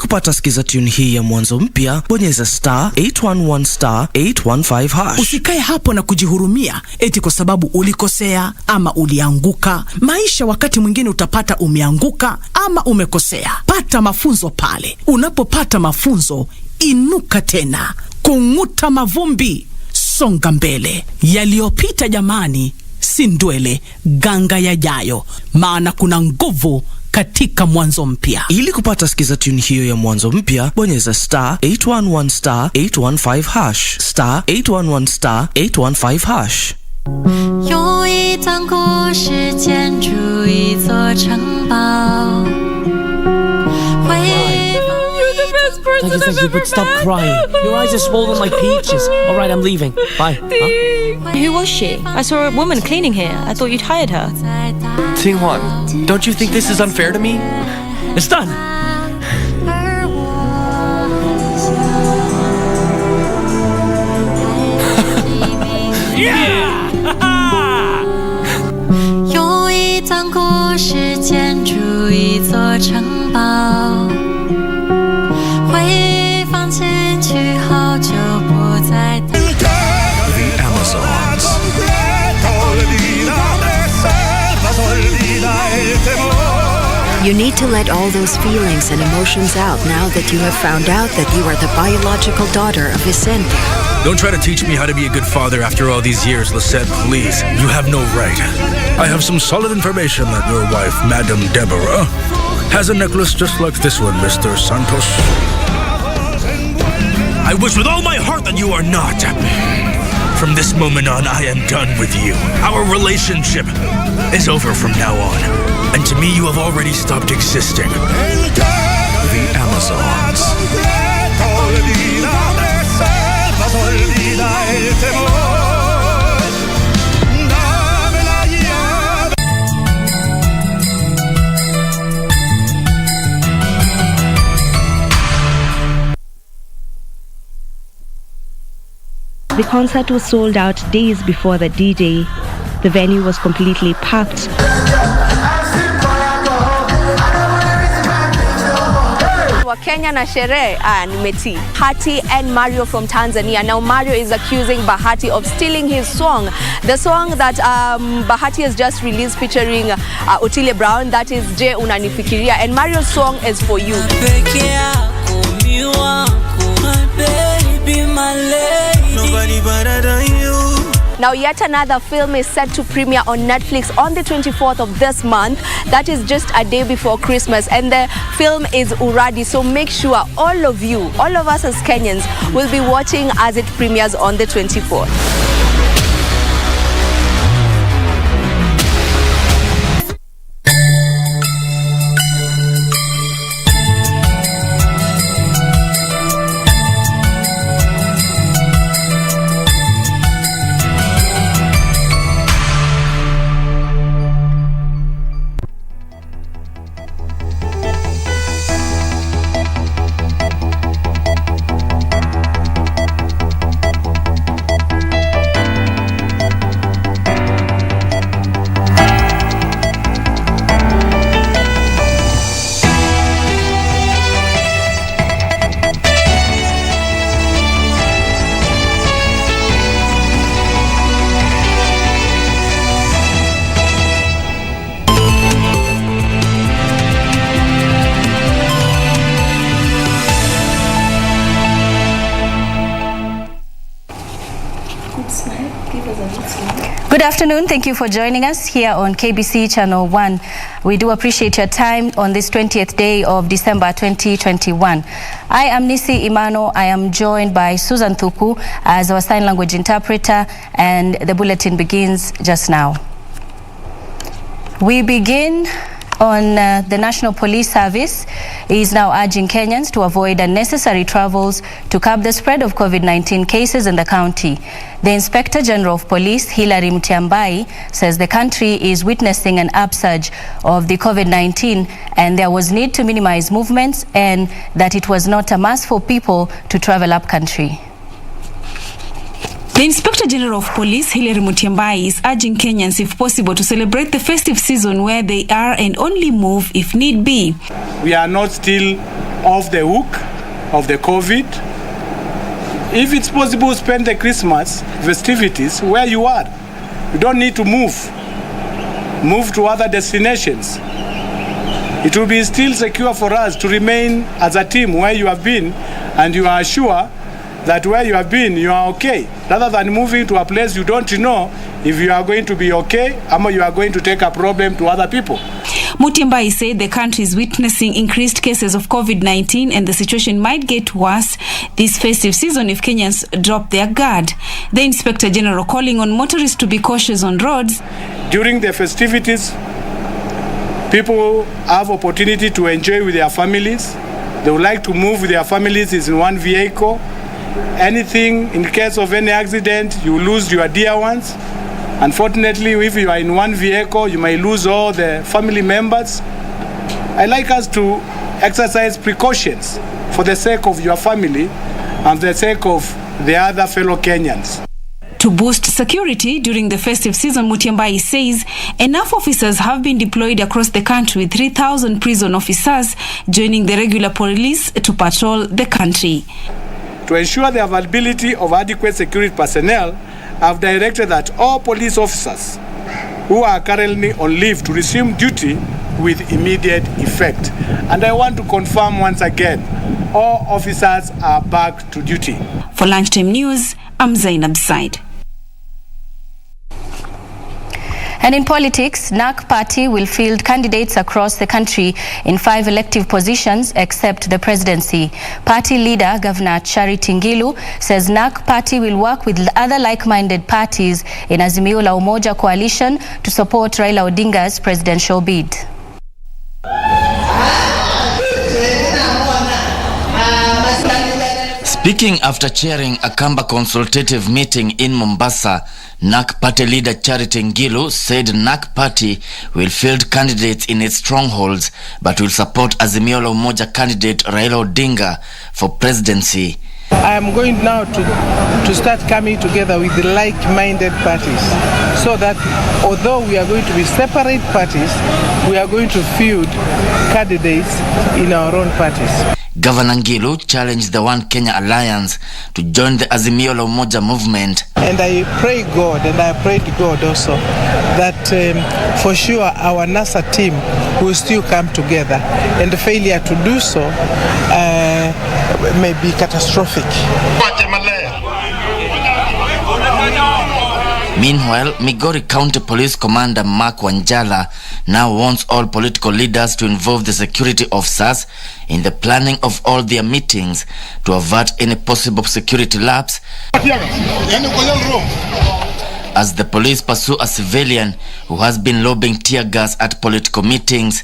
Ili kupata sikiza tune hii ya mwanzo mpya, bonyeza *811*815#. Usikae hapo na kujihurumia eti kwa sababu ulikosea ama ulianguka. Maisha wakati mwingine utapata umeanguka ama umekosea. Pata mafunzo pale. Unapopata mafunzo, inuka tena. Kung'uta mavumbi, songa mbele. Yaliyopita jamani, si ndwele, ganga yajayo. Maana kuna nguvu katika mwanzo mpya. Ili kupata sikiza tune hiyo ya mwanzo mpya, bonyeza *811*815#. *811*815#. 有一段故事建筑一座城堡。 Thank you, but stop crying. Your eyes are swollen like peaches. All right, I'm leaving. Bye. Huh? Who was she? I saw a woman cleaning here. I thought you'd hired her. Ting-Hwan, don't you think this is unfair to me? It's done. Yeah! 有一段故事建筑一座城堡。 You need to let all those feelings and emotions out now that you have found out that you are the biological daughter of Vicente. Don't try to teach me how to be a good father after all these years, Lisette, please. You have no right. I have some solid information that your wife, Madame Deborah, has a necklace just like this one, Mr. Santos. I wish with all my heart that you are not. From this moment on, I am done with you. Our relationship is over from now on. And to me, you have already stopped existing. The Amazons. The concert was sold out days before the D-Day. The venue was completely packed. Kenya na sherehe nimeti. Bahati and Mario from Tanzania. Now Mario is accusing Bahati of stealing his song. The song that Bahati has just released featuring Otile Brown, that is Je Unanifikiria, and Mario's song is For You. Nobody better than you. Now yet another film is set to premiere on Netflix on the 24th of this month. That is just a day before Christmas, and the film is Uradi. So make sure all of us as Kenyans will be watching as it premieres on the 24th. Good afternoon. Thank you for joining us here on KBC Channel 1. We do appreciate your time on this 20th day of December 2021. I am Nisi Imano. I am joined by Susan Thuku as our sign language interpreter, and the bulletin begins just now. We begin on the National Police Service is now urging Kenyans to avoid unnecessary travels to curb the spread of COVID-19 cases in the county. The Inspector General of Police, Hilary Mutyambai, says the country is witnessing an upsurge of the COVID-19 and there was need to minimize movements and that it was not a must for people to travel up country. The Inspector General of Police, Hilary Mutyambai, is urging Kenyans, if possible, to celebrate the festive season where they are and only move if need be. We are not still off the hook of the COVID. If it's possible, spend the Christmas festivities where you are. You don't need to move to other destinations. It will be still secure for us to remain as a team where you have been, and you are sure that where you have been, you are okay, rather than moving to a place you don't know if you are going to be okay or you are going to take a problem to other people. Mutyambai said the country is witnessing increased cases of COVID-19 and the situation might get worse this festive season if Kenyans drop their guard. The Inspector General calling on motorists to be cautious on roads. During the festivities, people have opportunity to enjoy with their families. They would like to move with their families in one vehicle. Anything, in case of any accident, you lose your dear ones. Unfortunately, if you are in one vehicle, you may lose all the family members. I like us to exercise precautions for the sake of your family and the sake of the other fellow Kenyans. To boost security during the festive season, Mutyambai says enough officers have been deployed across the country, with 3,000 prison officers joining the regular police to patrol the country. To ensure the availability of adequate security personnel, I've directed that all police officers who are currently on leave to resume duty with immediate effect. And I want to confirm once again, all officers are back to duty. For Lunchtime News, I'm Zainab Said. And in politics, NARC party will field candidates across the country in 5 elective positions except the presidency. Party leader Governor Charitable says NARC party will work with other like-minded parties in Azimio la Umoja coalition to support Raila Odinga's presidential bid. Speaking after chairing a Kamba consultative meeting in Mombasa, NARC party leader Charity Ngilu said NARC party will field candidates in its strongholds but will support Azimio la Umoja candidate Raila Odinga for presidency. I am going now to start coming together with the like-minded parties, so that although we are going to be separate parties, we are going to field candidates in our own parties. Governor Ngilu challenged the One Kenya Alliance to join the Azimio la Umoja movement. And I pray God, and I pray to God also, that for sure our NASA team will still come together, and the failure to do so may be catastrophic. Meanwhile, Migori County Police Commander Mark Wanjala now wants all political leaders to involve the security officers in the planning of all their meetings to avert any possible security lapse as the police pursue a civilian who has been lobbing tear gas at political meetings.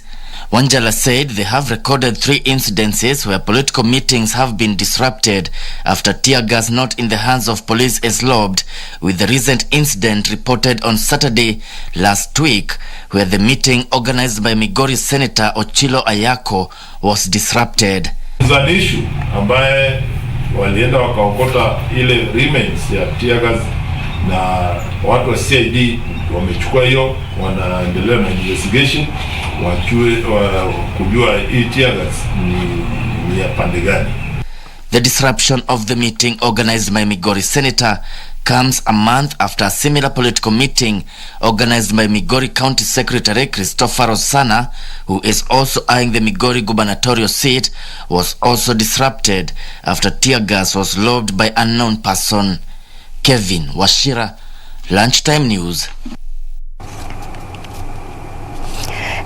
Wanjala said they have recorded 3 incidences where political meetings have been disrupted after tear gas not in the hands of police is lobbed, with the recent incident reported on Saturday last week where the meeting organized by Migori Senator Ochilo Ayako was disrupted. It's an issue ambaye walienda wakaokota ile remains ya tear gas na watu wa CID wamechukua hiyo, wanaendelea na investigation kujua hii tear gas ni ya pande gani. The disruption of the meeting organized by Migori Senator comes a month after a similar political meeting organized by Migori County Secretary Christopher Osana, who is also eyeing the Migori gubernatorial seat, was also disrupted after tear gas was lobbed by unknown person. Kevin Washira, Lunchtime News.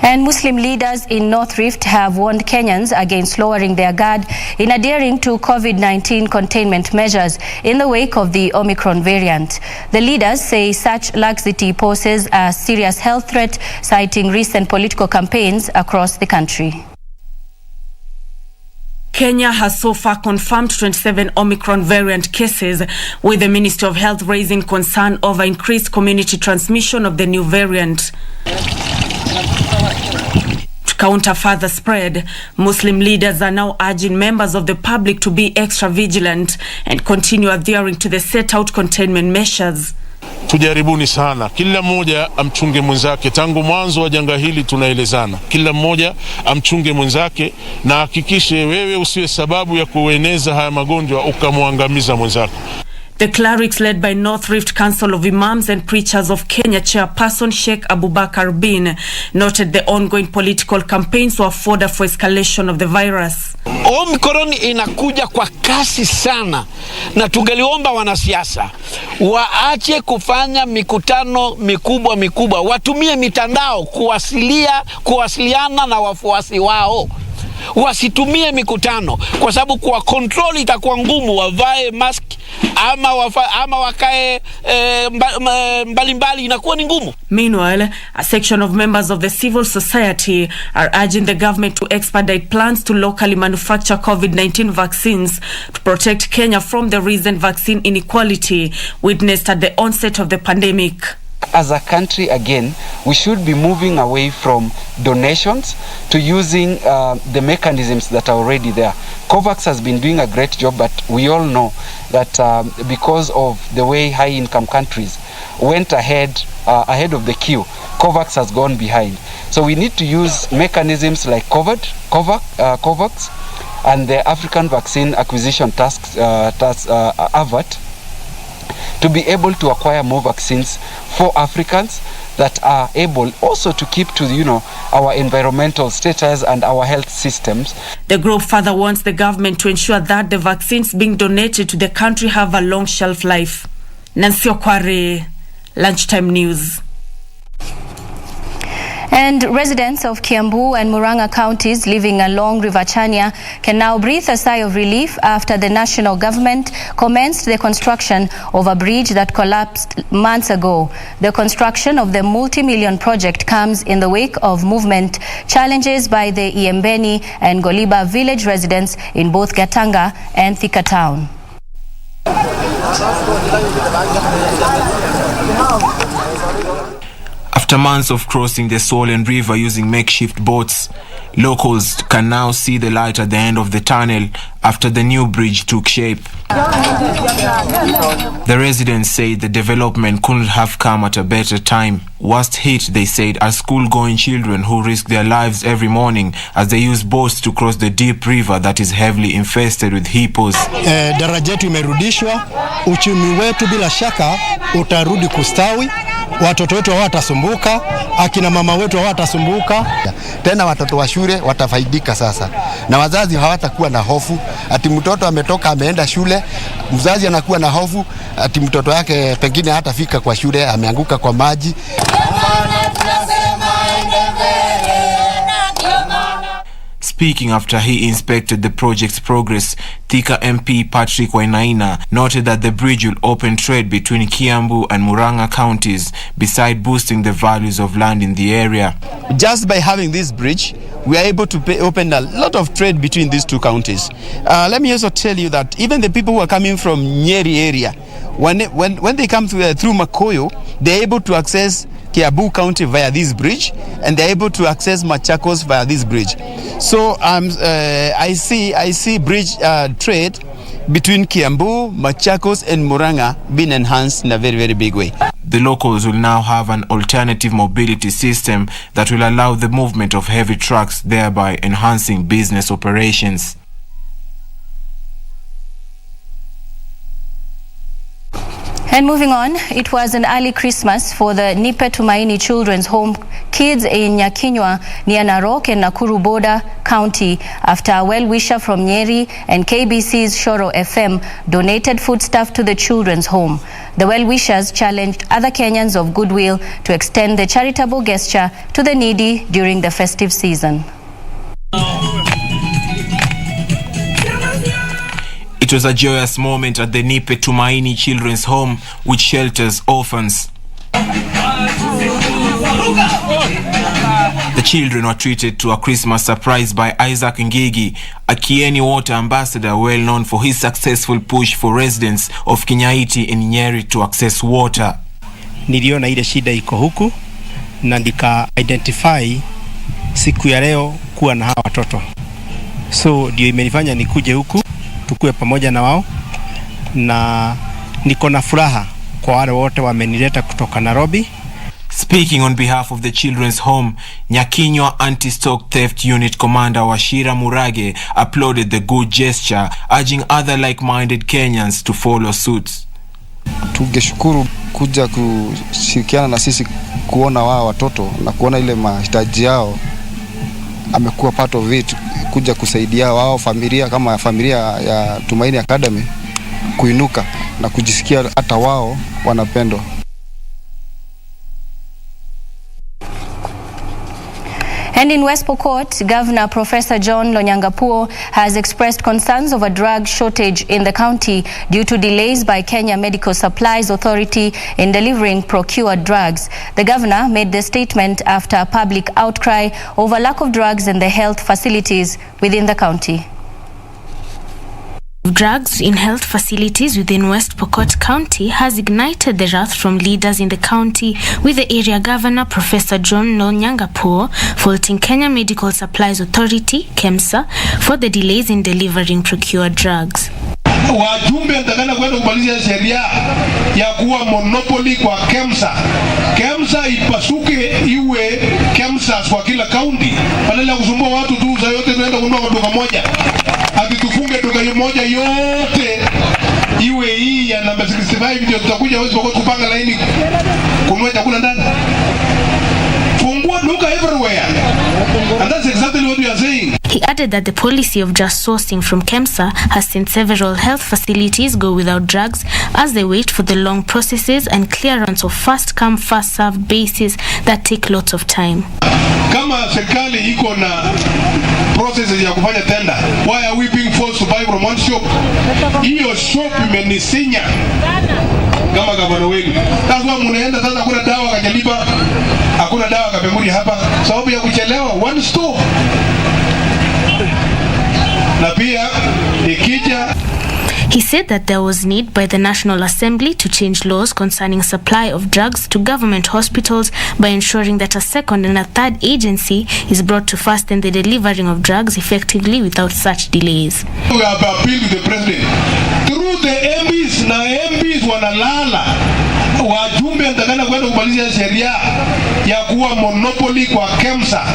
And Muslim leaders in North Rift have warned Kenyans against lowering their guard in adhering to COVID-19 containment measures in the wake of the Omicron variant. The leaders say such laxity poses a serious health threat, citing recent political campaigns across the country. Kenya has so far confirmed 27 Omicron variant cases, with the Ministry of Health raising concern over increased community transmission of the new variant. To counter further spread, Muslim leaders are now urging members of the public to be extra vigilant and continue adhering to the set out containment measures. Tujaribuni sana, kila mmoja amchunge mwenzake. Tangu mwanzo wa janga hili tunaelezana, kila mmoja amchunge mwenzake na hakikishe wewe usiwe sababu ya kueneza haya magonjwa ukamwangamiza mwenzako. The clerics led by North Rift Council of Imams and Preachers of Kenya chairperson Sheikh Abubakar Bin noted the ongoing political campaigns were fodder for escalation of the virus. Omicron inakuja kwa kasi sana, na tungeliomba wanasiasa waache kufanya mikutano mikubwa, watumie mitandao kuwasiliana na wafuasi wao. Wasitumie mikutano kwa sababu kwa control itakuwa ngumu, wavae mask ama wakae mbali inakuwa ni ngumu. Meanwhile, a section of members of the civil society are urging the government to expedite plans to locally manufacture COVID-19 vaccines to protect Kenya from the recent vaccine inequality witnessed at the onset of the pandemic. As a country, again, we should be moving away from donations to using the mechanisms that are already there. COVAX has been doing a great job, but we all know that because of the way high-income countries went ahead of the queue, COVAX has gone behind. So we need to use mechanisms like COVAX and the African Vaccine Acquisition Task AVAT, to be able to acquire more vaccines for Africans that are able also to keep to, our environmental status and our health systems. The group further wants the government to ensure that the vaccines being donated to the country have a long shelf life. Nancy Okware, Lunchtime News. And residents of Kiambu and Murang'a counties living along River Chania can now breathe a sigh of relief after the national government commenced the construction of a bridge that collapsed months ago. The construction of the multi-million project comes in the wake of movement challenges by the Iembeni and Goliba village residents in both Gatanga and Thika town. After months of crossing the Swollen River using makeshift boats, locals can now see the light at the end of the tunnel after the new bridge took shape. The residents say the development couldn't have come at a better time. Worst hit, they said, are school-going children who risk their lives every morning as they use boats to cross the deep river that is heavily infested with hippos. Daraja yetu imerudishwa, uchumi wetu bila shaka utarudi kustawi. Watoto wetu hawatasumbuka, akina mama wetu hawatasumbuka. Tena watoto wa shule watafaidika sasa. Na wazazi hawatakuwa na hofu ati mtoto ametoka ameenda shule, mzazi anakuwa na hofu ati mtoto wake pengine hatafika kwa shule, ameanguka kwa maji. Speaking after he inspected the project's progress, Thika MP Patrick Wainaina noted that the bridge will open trade between Kiambu and Murang'a counties, beside boosting the values of land in the area. Just by having this bridge, we are able to open a lot of trade between these two counties. Let me also tell you that even the people who are coming from Nyeri area, when they come through Makoyo, they're able to access Kiambu County via this bridge, and they're able to access Machakos via this bridge. So I see bridge trade between Kiambu, Machakos and Murang'a being enhanced in a very, very big way. The locals will now have an alternative mobility system that will allow the movement of heavy trucks, thereby enhancing business operations. And moving on, it was an early Christmas for the Nipe Tumaini Children's Home kids in Nyakinywa near Narok and Nakuru border county after a well-wisher from Nyeri and KBC's Shoro FM donated foodstuff to the children's home. The well-wishers challenged other Kenyans of goodwill to extend the charitable gesture to the needy during the festive season. It was a joyous moment at the Nipe Tumaini Children's Home, which shelters orphans. The children were treated to a Christmas surprise by Isaac Ngigi, a Kieni water ambassador well known for his successful push for residents of Kinyaiti in Nyeri to access water. Niliona ile shida iko huku na nika identify siku ya leo kuwa na hawa watoto. So ndio imenifanya nikuje huku tukue pamoja na wao, na niko na furaha kwa wale wote wamenileta kutoka Nairobi. Speaking on behalf of the Children's Home, Nyakinywa Anti-Stock Theft Unit Commander Washira Murage applauded the good gesture, urging other like-minded Kenyans to follow suit. Tungeshukuru kuja kushirikiana na sisi kuona wao watoto na kuona ile mahitaji yao. Amekuwa part of it, kuja kusaidia wao familia kama familia ya Tumaini Academy kuinuka na kujisikia hata wao wanapendwa. And in West Pokot, Governor Professor John Lonyangapuo has expressed concerns over drug shortage in the county due to delays by Kenya Medical Supplies Authority in delivering procured drugs. The governor made the statement after a public outcry over lack of drugs in the health facilities within the county. Drugs in health facilities within West Pokot County has ignited the wrath from leaders in the county, with the area governor Professor John Lonyangapuo faulting Kenya Medical Supplies Authority (KEMSA) for the delays in delivering procured drugs. Wajumbe watakana kwenda kubadilisha sheria ya kuwa monopoly kwa KEMSA. KEMSA ipasuke iwe KEMSA kwa kila county. Badala ya kusumbua watu tu za yote tunaenda kununua duka moja. Hadi tufunge duka moja yote iwe hii ya namba 65 ndio tutakuja West Pokot kupanga laini kununua chakula ndani. Fungua duka everywhere. And that's exactly what we are saying. He added that the policy of just sourcing from KEMSA has seen several health facilities go without drugs as they wait for the long processes and clearance of first come first served basis that take lots of time. Kama serikali iko na processes ya kufanya tender, why are we being forced to buy from one shop? Hiyo shop imenisinya kama gavana wenu. That's why mnaenda sasa, kuna dawa kajalipa, hakuna dawa kapemuri hapa sababu ya kuchelewa one store. Na pia ikija. He said that there was need by the National Assembly to change laws concerning supply of drugs to government hospitals by ensuring that a second and a third agency is brought to fasten the delivering of drugs effectively without such delays. We have appealed to the president through the MPs. Na MPs wanalala, wajumbe watakana kwenda kubadilisha sheria ya kuwa monopoly kwa KEMSA.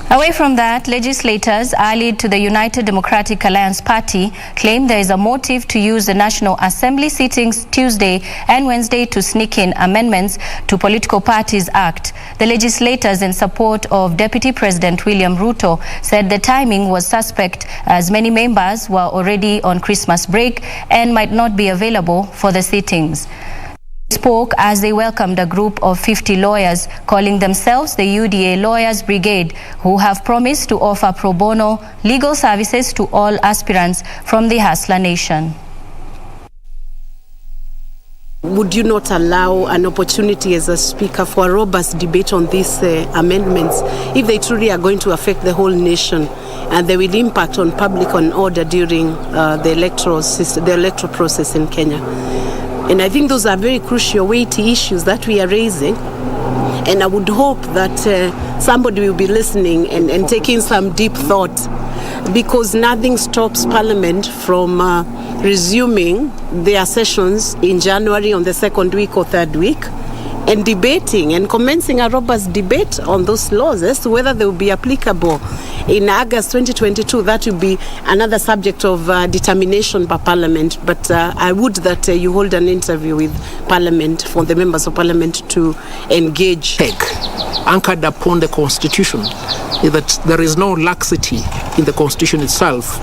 Away from that, legislators allied to the United Democratic Alliance Party claim there is a motive to use the National Assembly sittings Tuesday and Wednesday to sneak in amendments to Political Parties Act. The legislators in support of Deputy President William Ruto said the timing was suspect as many members were already on Christmas break and might not be available for the sittings. Spoke as they welcomed a group of 50 lawyers calling themselves the UDA Lawyers Brigade, who have promised to offer pro bono legal services to all aspirants from the Hustler Nation. Would you not allow an opportunity as a speaker for a robust debate on these amendments if they truly are going to affect the whole nation and they will impact on public order during the electoral process in Kenya? And I think those are very crucial, weighty issues that we are raising. And I would hope that somebody will be listening and taking some deep thought, because nothing stops Parliament from resuming their sessions in January on the second week or third week and debating and commencing a robust debate on those laws as to whether they will be applicable. In August 2022, that will be another subject of determination by Parliament. But I would that you hold an interview with Parliament for the members of Parliament to engage. Anchored upon the Constitution is that there is no laxity in the Constitution itself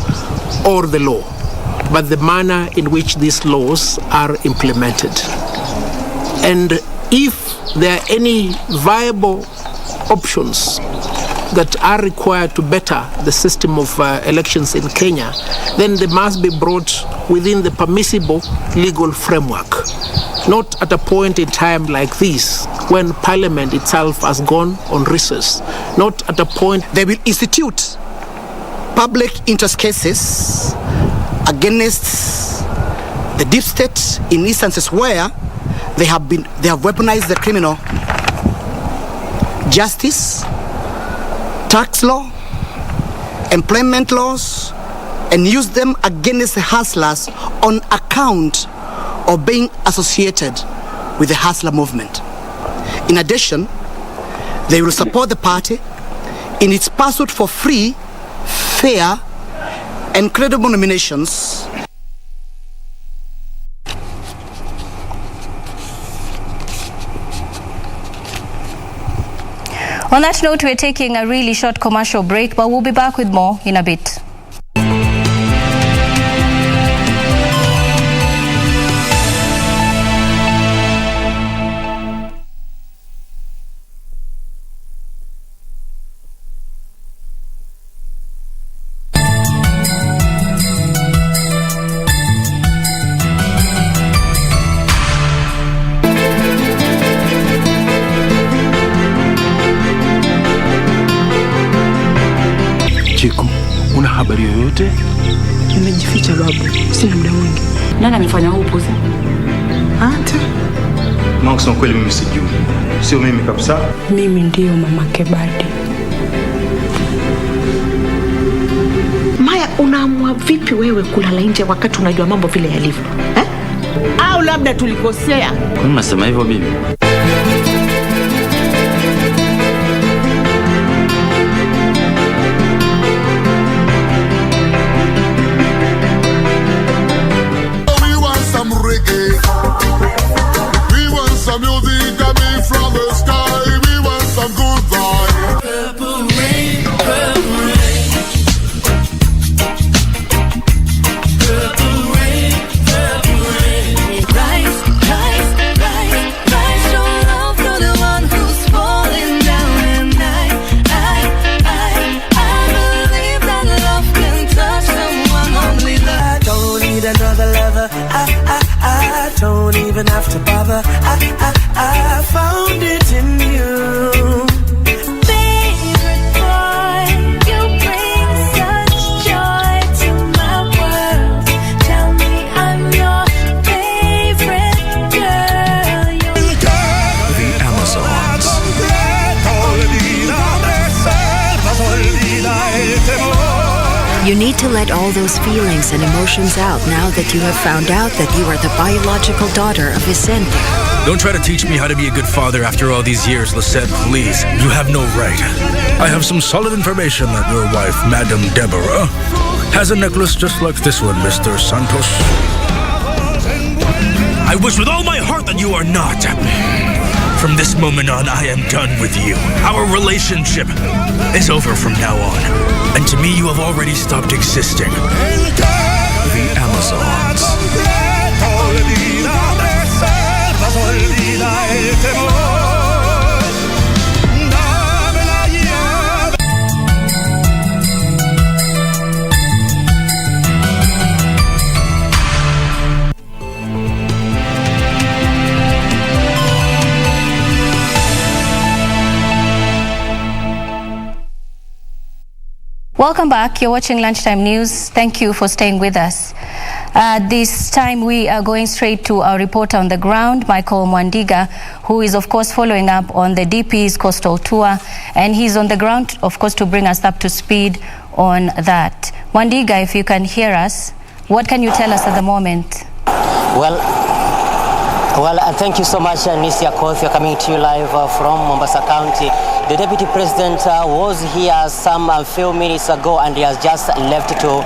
or the law, but the manner in which these laws are implemented. And if there are any viable options that are required to better the system of elections in Kenya, then they must be brought within the permissible legal framework, not at a point in time like this when Parliament itself has gone on recess, not at a point. They will institute public interest cases against the deep state in instances where they have weaponized the criminal justice, tax law, employment laws, and use them against the hustlers on account of being associated with the hustler movement. In addition, they will support the party in its pursuit for free, fair, and credible nominations. On that note, we're taking a really short commercial break, but we'll be back with more in a bit. Chiku, una habari yoyote? Nimejificha babu, sina muda mwingi. Nani amefanya huu upuzi? Hata Mama, kusema kweli mimi sijui. Sio mimi kabisa. Mimi ndio mama Kebadi. Maya, unaamua vipi wewe kulala nje wakati unajua mambo vile yalivyo? Au labda tulikosea? Kwa nini unasema hivyo bibi? Don't even have to bother. I found it in you. Favorite boy, you bring such joy to my world. Tell me I'm your favorite girl. The Amazons. You need to let all those feelings and emotions out now that you have found out that you are the biological daughter of Vicente. Don't try to teach me how to be a good father after all these years, Lisette, please. You have no right. I have some solid information that your wife, Madame Deborah, has a necklace just like this one, Mr. Santos. I wish with all my heart that you are not. From this moment on, I am done with you. Our relationship is over from now on. And to me, you have already stopped existing. The Amazons. Welcome back. You're watching Lunchtime News. Thank you for staying with us. This time we are going straight to our reporter on the ground, Michael Mwandiga, who is of course following up on the DP's coastal tour, and he's on the ground of course to bring us up to speed on that. Mwandiga, if you can hear us, what can you tell us at the moment? Well, thank you so much, Nisia Koth. We're coming to you live from Mombasa County. The Deputy President was here some few minutes ago, and he has just left to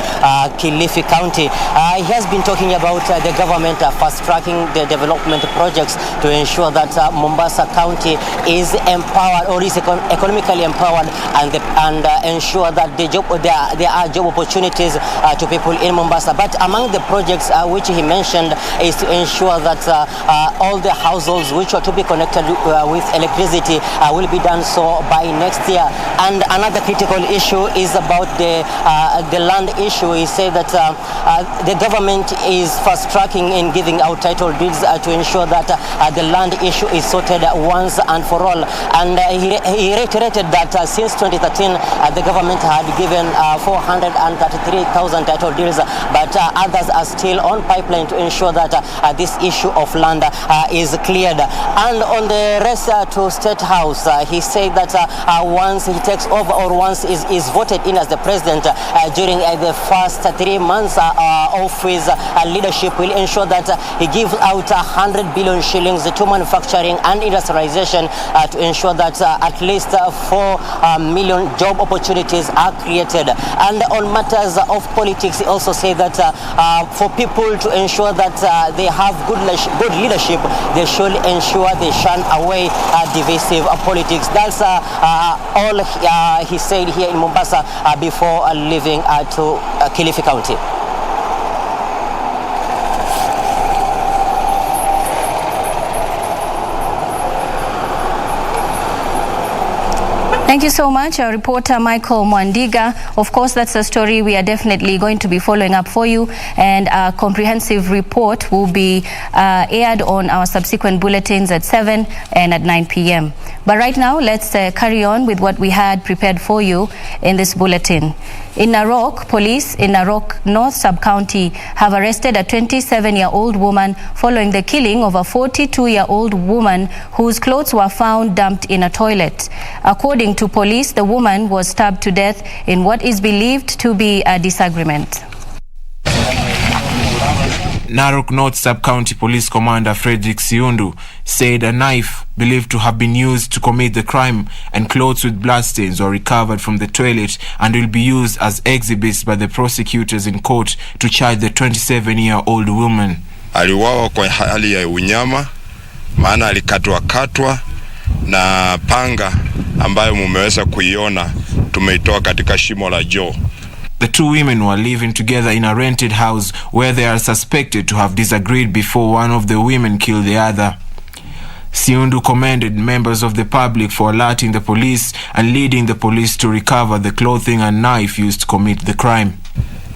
Kilifi County. He has been talking about the government fast-tracking the development projects to ensure that Mombasa County is empowered, or is economically empowered, and ensure that there are job opportunities to people in Mombasa. But among the projects which he mentioned is to ensure that all the households which are to be connected with electricity will be done so by next year. And another critical issue is about the land issue. He said that the government is fast tracking in giving out title deeds to ensure that the land issue is sorted once and for all. And he reiterated that since 2013 the government had given 433,000 title deeds, but others are still on pipeline to ensure that this issue of land is cleared. And on the rest to State House, he said that that once he takes over or once is voted in as the president during the first 3 months of his leadership, will ensure that he gives out 100 billion shillings to manufacturing and industrialization to ensure that at least 4 million job opportunities are created. And on matters of politics, he also said that for people to ensure that they have good leadership, they should ensure they shun away divisive politics. That's all he said here in Mombasa before leaving to Kilifi County. Thank you so much, our reporter Michael Mwandiga. Of course, that's a story we are definitely going to be following up for you, and a comprehensive report will be aired on our subsequent bulletins at 7 and at 9 p.m. But right now, let's carry on with what we had prepared for you in this bulletin. In Narok, police in Narok North Sub-County have arrested a 27-year-old woman following the killing of a 42-year-old woman whose clothes were found dumped in a toilet. According to police, the woman was stabbed to death in what is believed to be a disagreement. Narok North Sub-County Police Commander Frederick Siundu said a knife believed to have been used to commit the crime and clothes with bloodstains were recovered from the toilet and will be used as exhibits by the prosecutors in court to charge the 27-year-old woman. Aliuawa kwa hali ya unyama, maana alikatwa na panga ambayo mumeweza kuiona tumeitoa katika shimo la joo. The two women were living together in a rented house where they are suspected to have disagreed before one of the women killed the other. Siundu commended members of the public for alerting the police and leading the police to recover the clothing and knife used to commit the crime.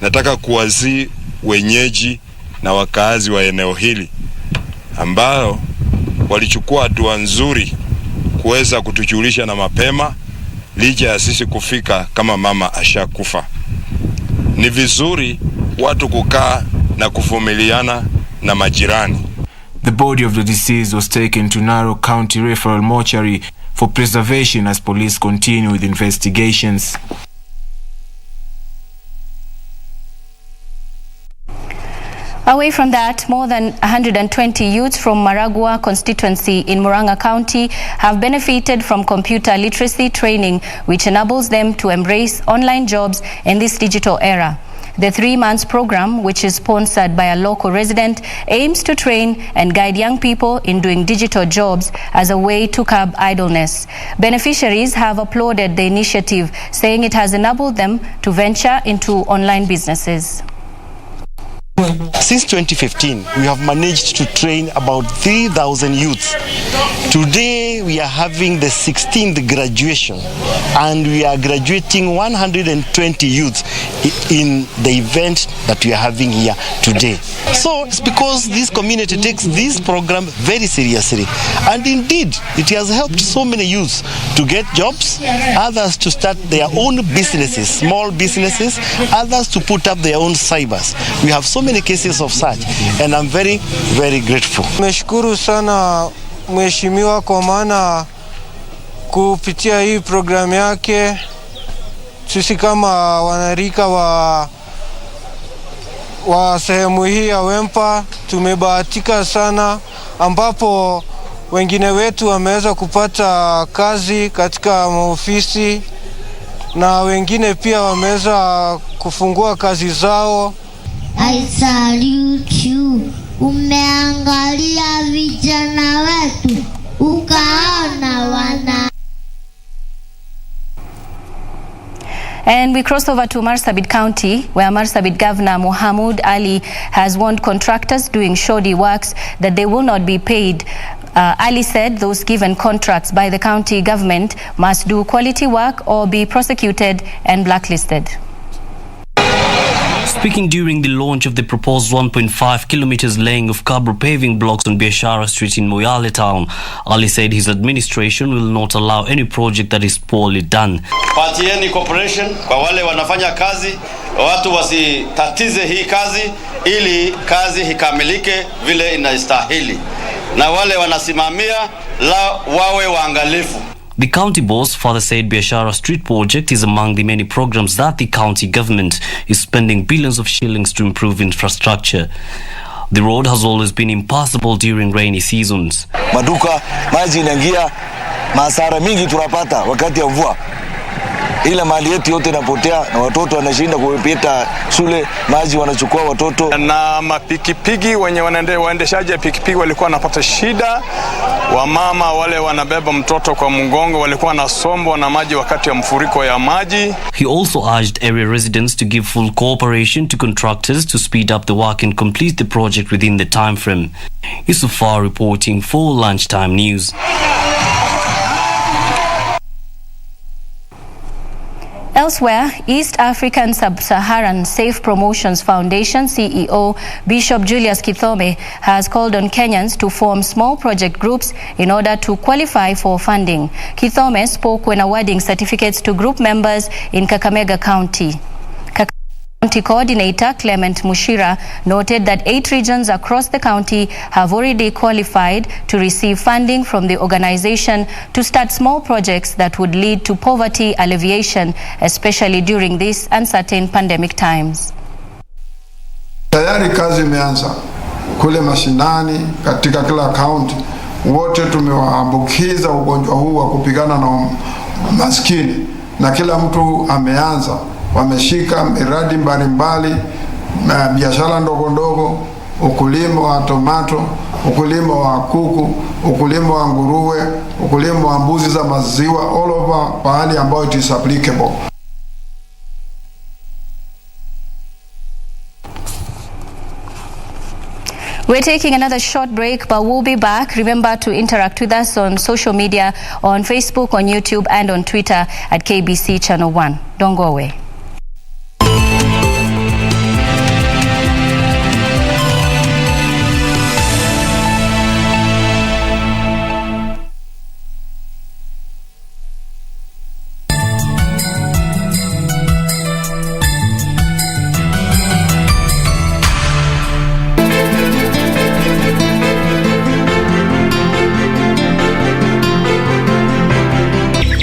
Nataka kuwazii wenyeji na wakazi wa eneo hili ambao walichukua hatua nzuri kuweza kutujulisha na mapema licha ya sisi kufika kama mama ashakufa. Ni vizuri watu kukaa na kuvumiliana na majirani. The body of the deceased was taken to Narok County Referral Mortuary for preservation as police continue with investigations. Away from that, more than 120 youths from Maragua constituency in Murang'a County have benefited from computer literacy training, which enables them to embrace online jobs in this digital era. The 3-month program, which is sponsored by a local resident, aims to train and guide young people in doing digital jobs as a way to curb idleness. Beneficiaries have applauded the initiative, saying it has enabled them to venture into online businesses. Since 2015, we have managed to train about 3,000 youths. Today, we are having the 16th graduation, and we are graduating 120 youths in the event that we are having here today. So it's because this community takes this program very seriously, and indeed, it has helped so many youths to get jobs, others to start their own businesses, small businesses, others to put up their own cybers. We have so many cases of such, and I'm very, very grateful. Nimeshukuru sana mheshimiwa kwa maana kupitia hii program yake sisi kama wanarika wa sehemu hii ya Wempa tumebahatika sana, ambapo wengine wetu wameweza kupata kazi katika maofisi na wengine pia wameweza kufungua kazi zao. I salute you. Umeangalia vijana wetu ukaona wana. And we cross over to Marsabit County, where Marsabit Governor Mohamud Ali has warned contractors doing shoddy works that they will not be paid. Ali said those given contracts by the county government must do quality work or be prosecuted and blacklisted. Speaking during the launch of the proposed 1.5 kilometers laying of cobble paving blocks on Biashara Street in Moyale town, Ali said his administration will not allow any project that is poorly done. Patieni cooperation kwa wale wanafanya kazi, watu wasitatize hii kazi ili kazi ikamilike vile inastahili. Na wale wanasimamia la wawe waangalifu. The county boss further said Biashara Street project is among the many programs that the county government is spending billions of shillings to improve infrastructure. The road has always been impassable during rainy seasons. Maduka, maji inaingia, hasara mingi tunapata wakati ya mvua. Ila mali yetu yote inapotea na watoto wanashinda kupita shule, maji wanachukua watoto. Na mapikipiki wenye waendeshaji ya pikipiki walikuwa wanapata shida. Wamama wale wanabeba mtoto kwa mgongo walikuwa wanasombwa na maji wakati ya mfuriko ya maji. He also urged area residents to give full cooperation to contractors to speed up the work and complete the project within the time frame. Yusufar reporting for Lunchtime News. Elsewhere, East African Sub-Saharan Safe Promotions Foundation CEO Bishop Julius Kithome has called on Kenyans to form small project groups in order to qualify for funding. Kithome spoke when awarding certificates to group members in Kakamega County. County Coordinator Clement Mushira noted that 8 regions across the county have already qualified to receive funding from the organization to start small projects that would lead to poverty alleviation, especially during these uncertain pandemic times. Tayari kazi imeanza kule mashinani katika kila county. Wote tumewaambukiza ugonjwa huu wa kupigana na maskini na kila mtu ameanza. Wameshika miradi mbalimbali, biashara ndogo ndogo, ukulima wa tomato, ukulima wa kuku, ukulima wa nguruwe, ukulima wa mbuzi za maziwa, all over pahali ambayo it is applicable. We're taking another short break, but we'll be back. Remember to interact with us on social media, on Facebook, on YouTube, and on Twitter at KBC Channel 1. Don't go away.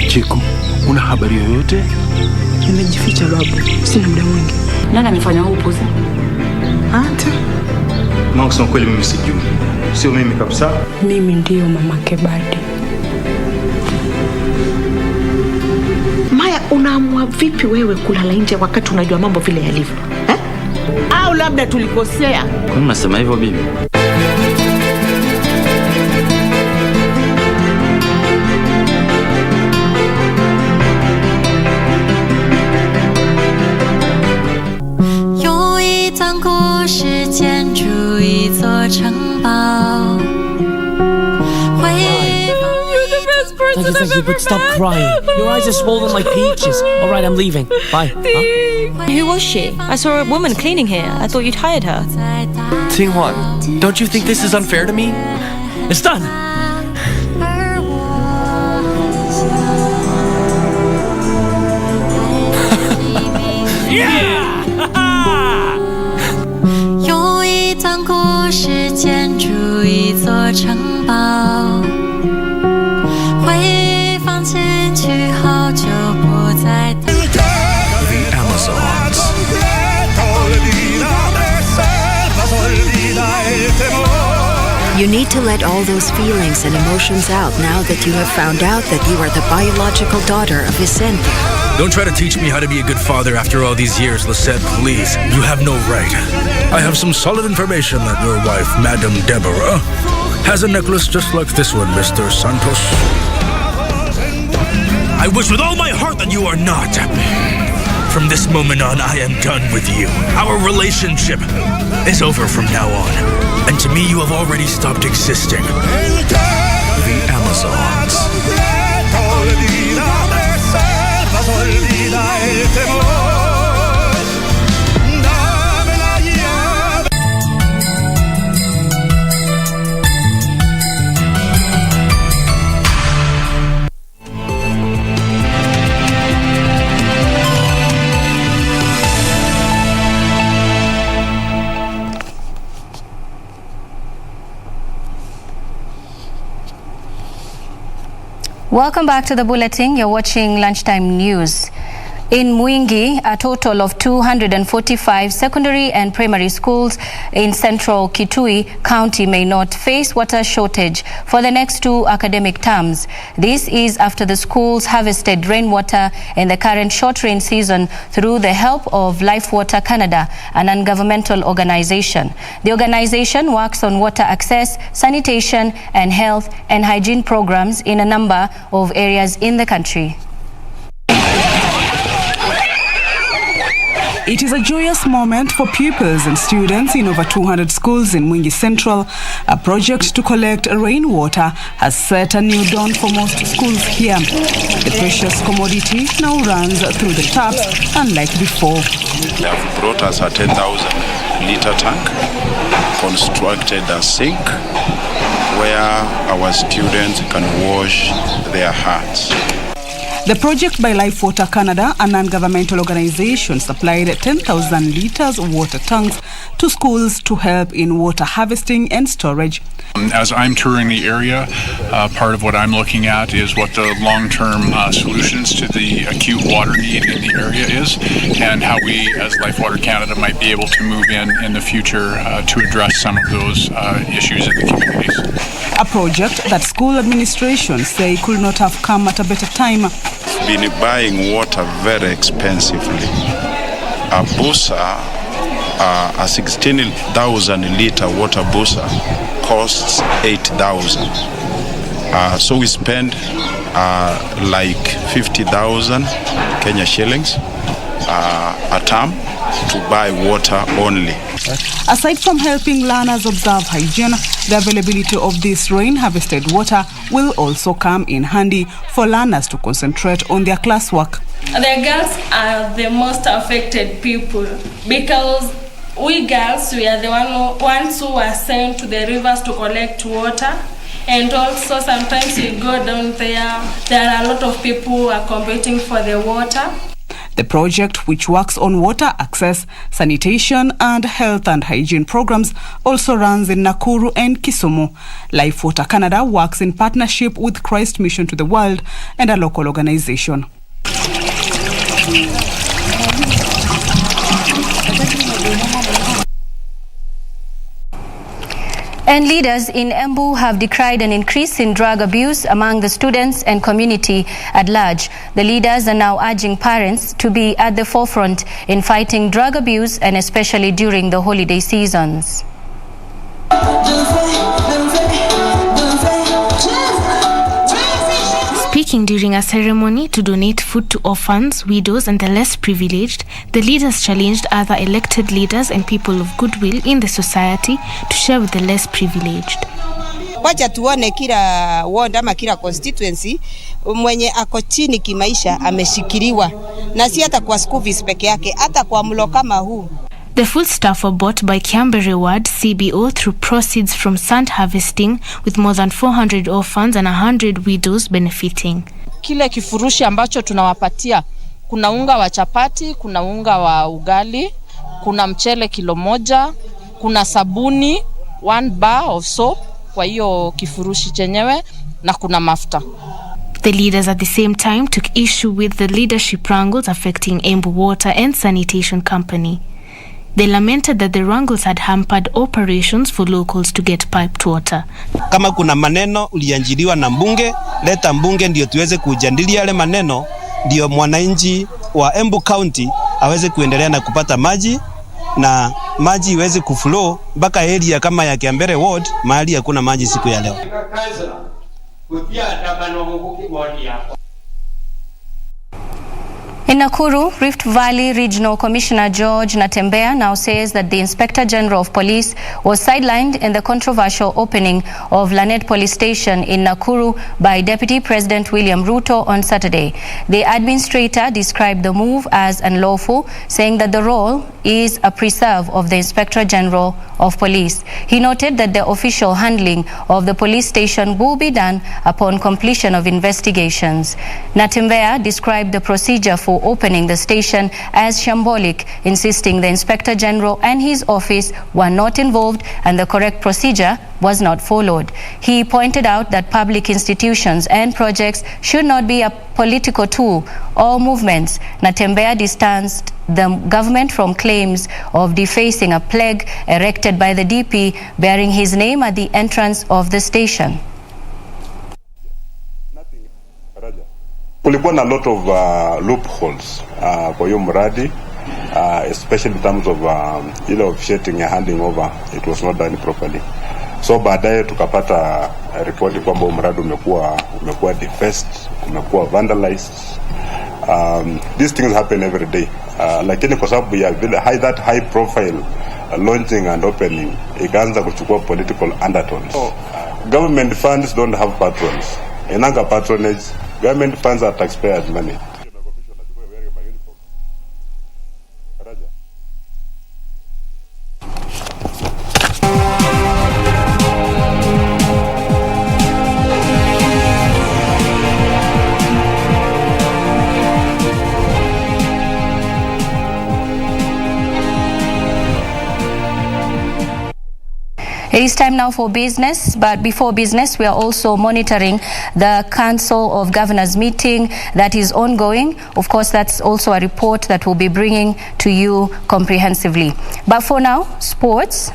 Chiku, una habari yoyote? Nimejificha babu, sina muda mwingi. Nani amefanya huu upuzi? Hata Mama, kusema kweli mimi sijui. Sio mimi kabisa. Mimi ndio mama Kebadi. Maya, unaamua vipi wewe kulala nje wakati unajua mambo vile yalivyo? Au labda tulikosea? Kwa nini unasema hivyo bibi? Thank you, but stop crying. Your eyes are swollen like peaches. All right, I'm leaving. Bye. Huh? Who was she? I saw a woman cleaning here. I thought you'd hired her. Ting Huan, don't you think this is unfair to me? It's done. Yeah! 有一段故事建筑一座城堡。 You need to let all those feelings and emotions out now that you have found out that you are the biological daughter of Vicente. Don't try to teach me how to be a good father after all these years, Lisette, please. You have no right. I have some solid information that your wife, Madame Deborah, has a necklace just like this one, Mr. Santos. I wish with all my heart that you are not. From this moment on, I am done with you. Our relationship is over from now on. And to me, you have already stopped existing. The Amazons. Welcome back to the bulletin. You're watching Lunchtime News. In Mwingi, a total of 245 secondary and primary schools in central Kitui County may not face water shortage for the next 2 academic terms. This is after the schools harvested rainwater in the current short rain season through the help of Life Water Canada, a non-governmental organization. The organization works on water access, sanitation, and health and hygiene programs in a number of areas in the country. It is a joyous moment for pupils and students in over 200 schools in Mwingi Central. A project to collect rainwater has set a new dawn for most schools here. The precious commodity now runs through the taps, unlike before. They have brought us a 10,000-liter tank, constructed a sink where our students can wash their hands. The project by Life Water Canada, a non-governmental organization, supplied 10,000 liters of water tanks to schools to help in water harvesting and storage. As I'm touring the area, part of what I'm looking at is what the long-term solutions to the acute water need in the area is, and how we, as Life Water Canada, might be able to move in the future to address some of those issues in the communities. A project that school administrations say could not have come at a better time. Been buying water very expensively. A busa, a 16,000 liter water busa costs 8,000. So we spend like 50,000 Kenya shillings a term to buy water only. Aside from helping learners observe hygiene, the availability of this rain-harvested water will also come in handy for learners to concentrate on their classwork. The girls are the most affected people because we girls, we are the ones who are sent to the rivers to collect water. And also sometimes we go down there are a lot of people who are competing for the water. The project, which works on water access, sanitation and health and hygiene programs, also runs in Nakuru and Kisumu. Life Water Canada works in partnership with Christ Mission to the World and a local organization. And leaders in Embu have decried an increase in drug abuse among the students and community at large. The leaders are now urging parents to be at the forefront in fighting drug abuse, and especially during the holiday seasons. Speaking during a ceremony to donate food to orphans, widows and the less privileged, the leaders challenged other elected leaders and people of goodwill in the society to share with the less privileged. Wacha tuone kila ward ama kila constituency mwenye ako chini kimaisha ameshikiliwa, na si hata kwa school fees peke yake, hata kwa mlo kama huu. The food stuff were bought by Kiambere Ward CBO through proceeds from sand harvesting, with more than 400 orphans and 100 widows benefiting. Kile kifurushi ambacho tunawapatia, kuna unga wa chapati, kuna unga wa ugali, kuna mchele kilo moja, kuna sabuni 1 bar of soap kwa hiyo kifurushi chenyewe, na kuna mafuta. The leaders at the same time took issue with the leadership wrangles affecting Embu Water and Sanitation Company. They lamented that the wrangles had hampered operations for locals to get piped water. Kama kuna maneno ulianjiliwa na mbunge, leta mbunge ndio tuweze kujadili yale maneno, ndio mwananchi wa Embu County aweze kuendelea na kupata maji, na maji iweze kuflow mpaka area kama ya Kiambere Ward, mahali hakuna maji siku ya leo. In Nakuru, Rift Valley Regional Commissioner George Natembeya now says that the Inspector General of Police was sidelined in the controversial opening of Lanet Police Station in Nakuru by Deputy President William Ruto on Saturday. The administrator described the move as unlawful, saying that the role is a preserve of the Inspector General of Police. He noted that the official handling of the police station will be done upon completion of investigations. Natembeya described the procedure for opening the station as shambolic, insisting the Inspector General and his office were not involved and the correct procedure was not followed. He pointed out that public institutions and projects should not be a political tool or movements. Natembeya distanced the government from claims of defacing a plaque erected by the DP bearing his name at the entrance of the station. Kulikuwa na a lot of loopholes kwa hiyo mradi, especially in terms of officiating and handing over. It was not done properly. So baadaye tukapata report kwamba mradi umekuwa defaced, umekuwa vandalized. These things happen every day. Lakini kwa sababu ya that high profile launching and opening ikaanza kuchukua political undertones. So, government funds don't have patrons. Inanga patronage. Government funds are taxpayers' money. It is time now for business, but before business, we are also monitoring the Council of Governors meeting that is ongoing. Of course, that's also a report that we'll be bringing to you comprehensively. But for now, sports.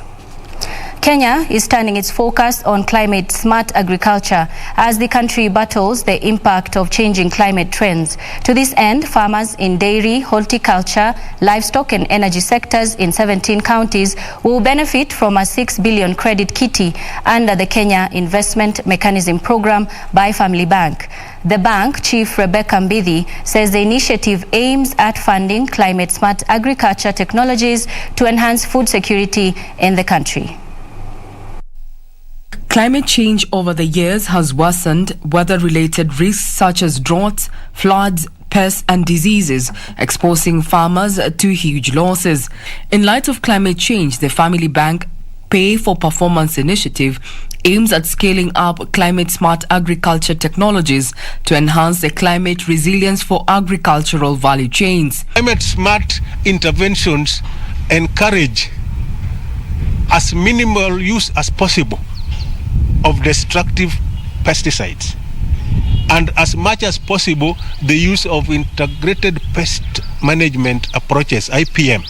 Kenya is turning its focus on climate-smart agriculture as the country battles the impact of changing climate trends. To this end, farmers in dairy, horticulture, livestock and energy sectors in 17 counties will benefit from a 6 billion credit kitty under the Kenya Investment Mechanism Program by Family Bank. The bank chief, Rebecca Mbidi, says the initiative aims at funding climate-smart agriculture technologies to enhance food security in the country. Climate change over the years has worsened weather-related risks such as droughts, floods, pests and diseases, exposing farmers to huge losses. In light of climate change, the Family Bank Pay for Performance initiative aims at scaling up climate-smart agriculture technologies to enhance the climate resilience for agricultural value chains. Climate-smart interventions encourage as minimal use as possible of destructive pesticides and as much as possible the use of integrated pest management approaches, IPM.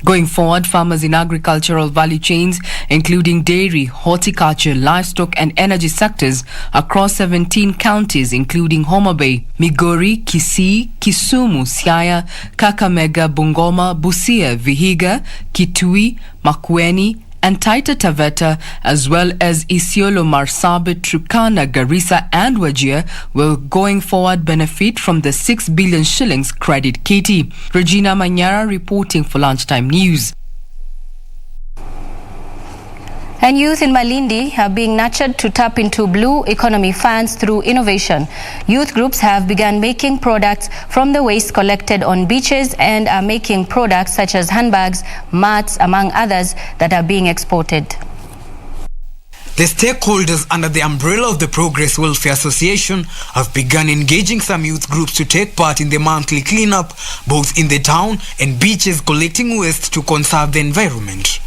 Going forward, farmers in agricultural value chains, including dairy, horticulture, livestock and energy sectors across 17 counties, including Homa Bay, Migori, Kisii, Kisumu, Siaya, Kakamega, Bungoma, Busia, Vihiga, Kitui, Makueni, and Taita Taveta, as well as Isiolo, Marsabit, Turkana, Garissa and Wajir will going forward benefit from the 6 billion shillings credit kitty. Regina Manyara reporting for Lunchtime News. And youth in Malindi are being nurtured to tap into blue economy funds through innovation. Youth groups have begun making products from the waste collected on beaches and are making products such as handbags, mats, among others that are being exported. The stakeholders under the umbrella of the Progress Welfare Association have begun engaging some youth groups to take part in the monthly cleanup, both in the town and beaches, collecting waste to conserve the environment.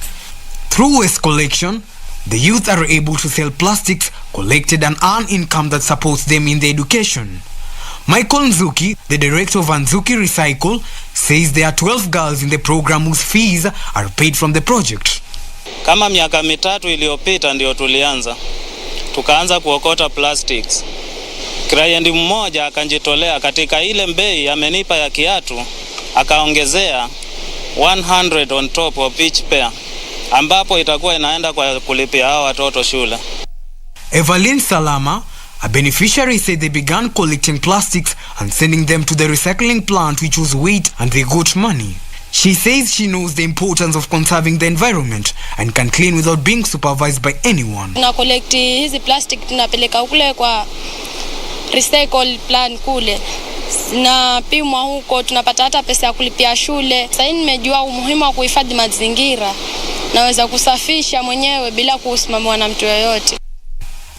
Through waste collection, the youth are able to sell plastics collected and earn income that supports them in their education. Michael Nzuki, the director of Nzuki Recycle, says there are 12 girls in the program whose fees are paid from the project. Kama miaka mitatu iliyopita ndio tukaanza kuokota plastics. Client mmoja akanjitolea katika ile mbei amenipa ya kiatu, akaongezea 100 on top of each pair, ambapo itakuwa inaenda kwa kulipia hao watoto shule. Evelyn Salama, a beneficiary, said they began collecting plastics and sending them to the recycling plant, which was weight, and they got money. She says she knows the importance of conserving the environment and can clean without being supervised by anyone. Tuna collect hizi plastic tunapeleka kule kwa recycle plant kule. Na pimwa huko tunapata hata pesa ya kulipia shule. Sasa nimejua umuhimu wa kuhifadhi mazingira. Naweza kusafisha mwenyewe bila kusimamiwa na mtu yoyote.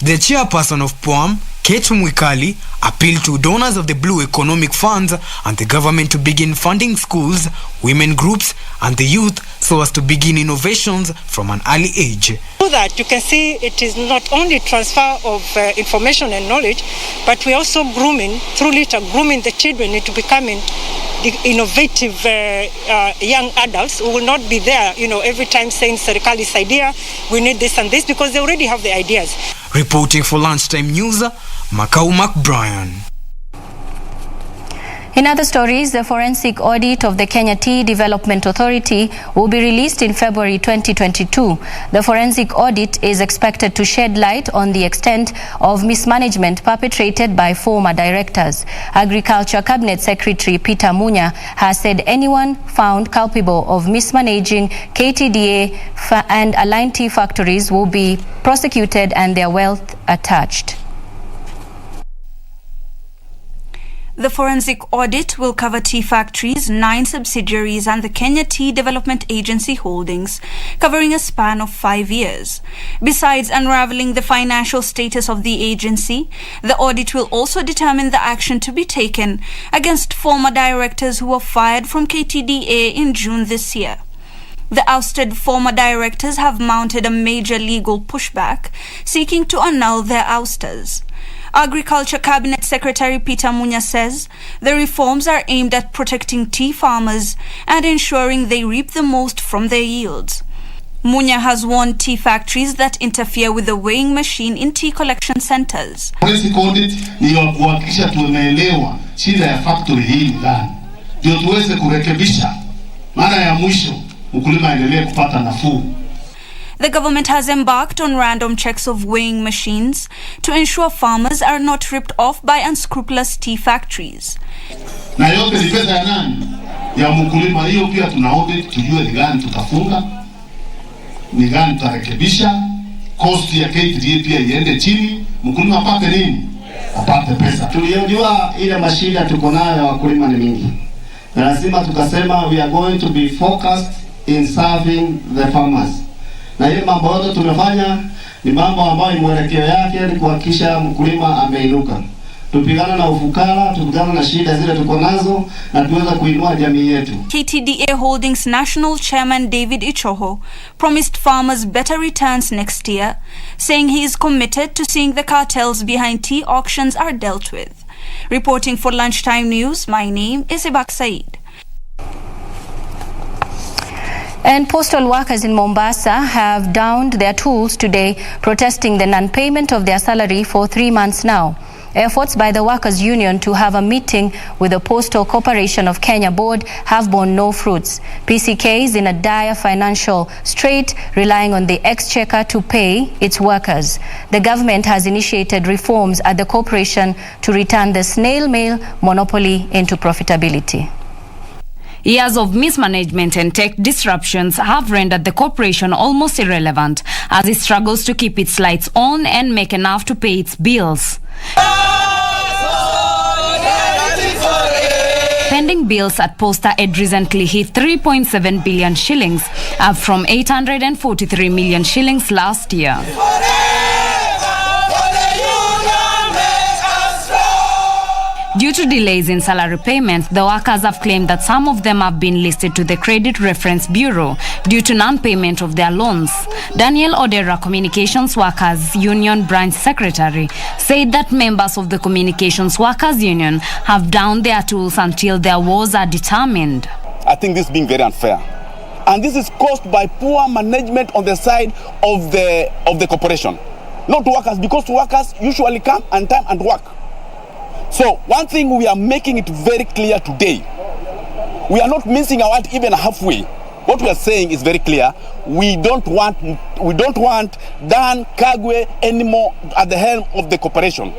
The chairperson of POAM, Kate Mwikali appealed to donors of the Blue Economic Funds and the government to begin funding schools, women groups and the youth so as to begin innovations from an early age. So that you can see it is not only transfer of information and knowledge, but we are also grooming, through litter, grooming the children into becoming the innovative young adults who will not be there, every time saying Serikali's idea, we need this and this, because they already have the ideas. Reporting for Lunchtime News, Macau McBrien. In other stories, the forensic audit of the Kenya Tea Development Authority will be released in February 2022. The forensic audit is expected to shed light on the extent of mismanagement perpetrated by former directors. Agriculture Cabinet Secretary Peter Munya has said anyone found culpable of mismanaging KTDA and aligned tea factories will be prosecuted and their wealth attached. The forensic audit will cover tea factories, 9 subsidiaries and the Kenya Tea Development Agency holdings, covering a span of 5 years. Besides unraveling the financial status of the agency, the audit will also determine the action to be taken against former directors who were fired from KTDA in June this year. The ousted former directors have mounted a major legal pushback, seeking to annul their ousters. Agriculture Cabinet Secretary Peter Munya says the reforms are aimed at protecting tea farmers and ensuring they reap the most from their yields. Munya has warned tea factories that interfere with the weighing machine in tea collection centers. Forensic audit ni kuhakikisha tumeelewa shida ya factory hii gani, ndio tuweze kurekebisha, mara ya mwisho mkulima aendelee kupata nafuu. The government has embarked on random checks of weighing machines to ensure farmers are not ripped off by unscrupulous tea factories. Na yote ni pesa ya nani? Ya mkulima. Hiyo pia tuna audit tujue ni gani tutafunga, ni gani tutarekebisha, cost ya KTDA pia iende chini, mkulima apate nini? Apate pesa. Tulijua ile mashida tuko nayo ya wakulima ni mingi. Na lazima tukasema we are going to be focused in serving the farmers. Na ile mambo yote tumefanya ni mambo ambayo mwelekeo yake ni kuhakikisha mkulima ameinuka. Tupigana na ufukara, tupigana na shida zile tuko nazo na tuweza kuinua jamii yetu. KTDA Holdings National Chairman David Ichoho promised farmers better returns next year, saying he is committed to seeing the cartels behind tea auctions are dealt with. Reporting for Lunchtime News, my name is Ibak Said. And postal workers in Mombasa have downed their tools today, protesting the non-payment of their salary for 3 months now. Efforts by the Workers' Union to have a meeting with the Postal Corporation of Kenya board have borne no fruits. PCK is in a dire financial strait, relying on the exchequer to pay its workers. The government has initiated reforms at the corporation to return the snail mail monopoly into profitability. Years of mismanagement and tech disruptions have rendered the corporation almost irrelevant as it struggles to keep its lights on and make enough to pay its bills. Pending bills at Postal had recently hit 3.7 billion shillings, up from 843 million shillings last year. Due to delays in salary payments, the workers have claimed that some of them have been listed to the Credit Reference Bureau due to non-payment of their loans. Daniel Odera, Communications Workers Union Branch Secretary, said that members of the Communications Workers Union have downed their tools until their woes are determined. I think this is being very unfair. And this is caused by poor management on the side of the corporation. Not workers, because workers usually come on time and work. So one thing we are making it very clear today, we are not missing out even halfway. What we are saying is very clear. We don't want Dan Kagwe anymore at the helm of the corporation.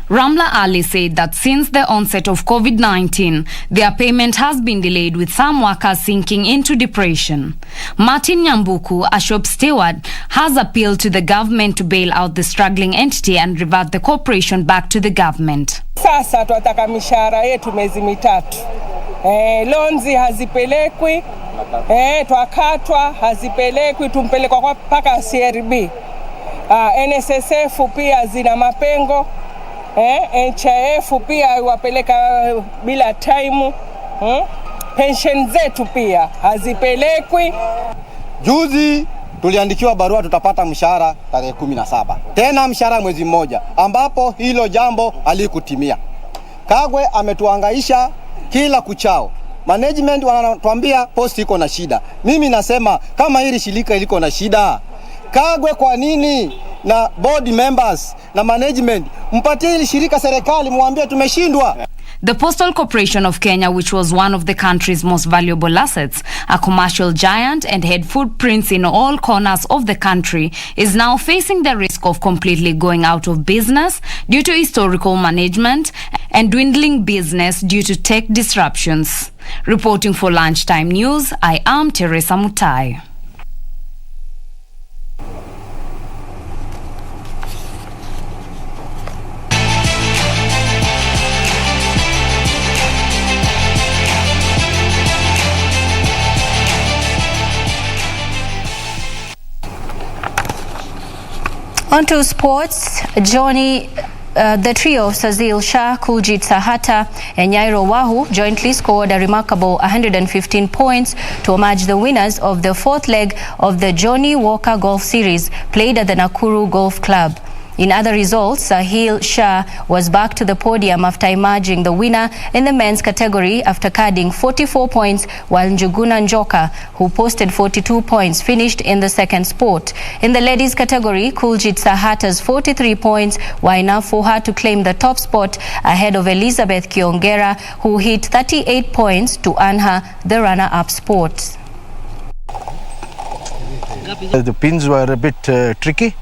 Ramla Ali said that since the onset of COVID-19, their payment has been delayed, with some workers sinking into depression. Martin Nyambuku, a shop steward, has appealed to the government to bail out the struggling entity and revert the corporation back to the government. Sasa tunataka mishahara yetu miezi mitatu. Lonzi hazipelekwi, twakatwa hazipelekwi, tumpelekwa mpaka CRB. NSSF pia zina mapengo. NHIF pia wapeleka bila time. Pension zetu pia hazipelekwi. Juzi tuliandikiwa barua tutapata mshahara tarehe 17. Tena mshahara mwezi mmoja ambapo hilo jambo halikutimia. Kagwe ametuhangaisha kila kuchao. Management wanatuambia post iko na shida. Mimi nasema kama hili shirika liko na shida, Kagwe kwa nini na board members na management mpatie hili shirika serikali muambie tumeshindwa. The Postal Corporation of Kenya, which was one of the country's most valuable assets, a commercial giant and had footprints in all corners of the country, is now facing the risk of completely going out of business due to historical management and dwindling business due to tech disruptions. Reporting for Lunchtime News, I am Teresa Mutai. On to sports. Johnny, the trio of Sazil Shah, Kuljit Sahata and Nyairo Wahu jointly scored a remarkable 115 points to emerge the winners of the fourth leg of the Johnny Walker Golf Series played at the Nakuru Golf Club. In other results, Sahil Shah was back to the podium after emerging the winner in the men's category after carding 44 points, while Njuguna Njoka, who posted 42 points, finished in the second spot. In the ladies' category, Kuljit Sahata's 43 points were enough for her to claim the top spot ahead of Elizabeth Kiongera, who hit 38 points to earn her the runner-up spot. The pins were a bit tricky.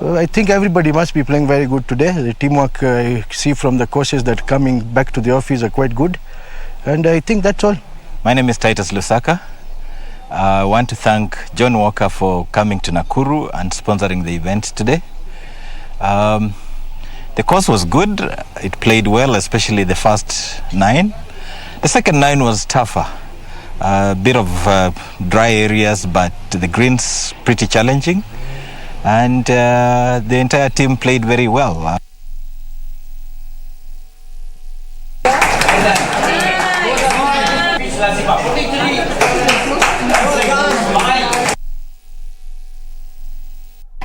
I think everybody must be playing very good today. The teamwork I see from the coaches that coming back to the office are quite good. And I think that's all. My name is Titus Lusaka. I want to thank John Walker for coming to Nakuru and sponsoring the event today. The course was good. It played well, especially the first 9. The second 9 was tougher. A bit of dry areas, but the greens pretty challenging. And the entire team played very well.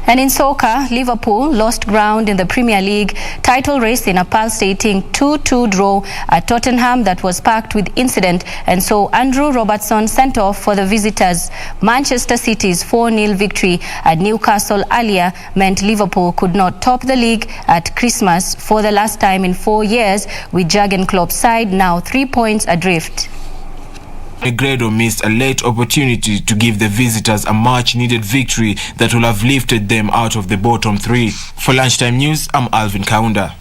And in soccer, Liverpool lost ground in the Premier League title race in a pulsating 2-2 draw at Tottenham that was packed with incident and saw Andrew Robertson sent off for the visitors. Manchester City's 4-0 victory at Newcastle earlier meant Liverpool could not top the league at Christmas for the last time in 4 years, with Jurgen Klopp's side now 3 points adrift. Negredo missed a late opportunity to give the visitors a much-needed victory that will have lifted them out of the bottom 3. For Lunchtime News, I'm Alvin Kaunda.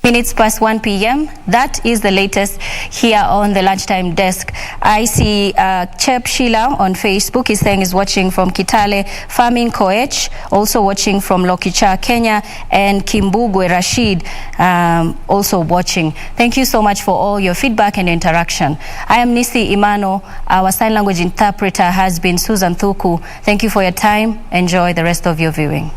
Minutes past 1 p.m. That is the latest here on the Lunchtime desk. I see Chep Sheila on Facebook. He's saying he's watching from Kitale. Farming Koech, also watching from Lokicha, Kenya. And Kimbugwe Rashid, also watching. Thank you so much for all your feedback and interaction. I am Nisi Imano. Our sign language interpreter has been Susan Thuku. Thank you for your time. Enjoy the rest of your viewing.